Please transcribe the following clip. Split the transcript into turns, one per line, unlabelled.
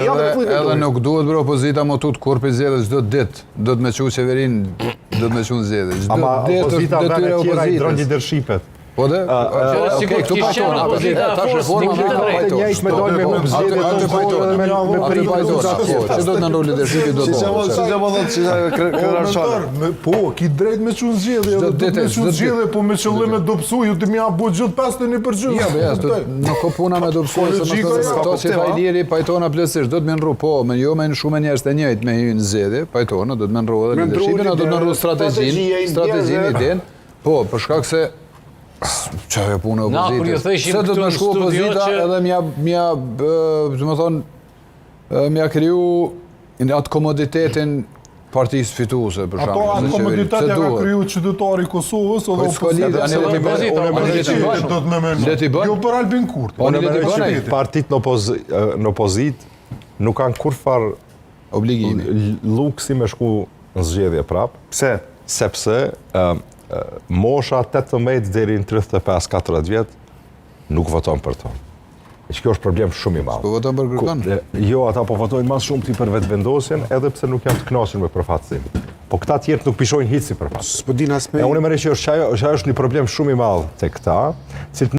Edhe nuk duhet për opozita më tut kur për zgjedhje çdo ditë, do të më çu qeverin, do të më çu zgjedhje.
Ama opozita vënë tjera i dronë lidershipet.
Po dhe? Okej, këtu pajton opozita, tash reforma
të njëjtë me dalë me zgjedhje të fortë dhe me pritë.
Që do të ndrojë lidershipi do të bëhet.
Si jam thotë
Po, ki drejt me çun zgjedhje, do të çun zgjedhje, po me qëllim e dobësu, ju të më apo gjithë 51%.
Jo, ja, nuk ka puna me dobësu, to që Vajlieri pajtona plotësisht, do të më ndru, po, me jo me shumë njerëz të njëjtë me hyrë në zgjedhje, pajtona, do të më ndru edhe lidershipin, do të më ndru strategjinë, idenë. Po, për shkak se çfarë punë opozitës. Se do të më shku opozita edhe m'ja kriju atë komoditetin partisë fituese, për shembull.
Ato komoditet ja ka kriju qytetari i Kosovës edhe opozita. Do të më mendoj. Jo për Albin Kurti.
Unë mendoj që partitë në opozitë nuk kanë kurfar
obligimi.
Luksi me shku në zgjedhje prap.
Pse?
Sepse mosha 18 deri në 35-40 vjet nuk voton për to. E që kjo është problem shumë i madh.
Po voton për kërkon?
Jo, ata po votojnë mas shumë ti për vetëvendosjen, edhe pse nuk janë të kënaqur me përfaqësim. Po këta tjerë nuk pishojnë hiç si përfaqësim.
S'po din as me.
Unë mendoj që është një problem shumë i madh tek këta,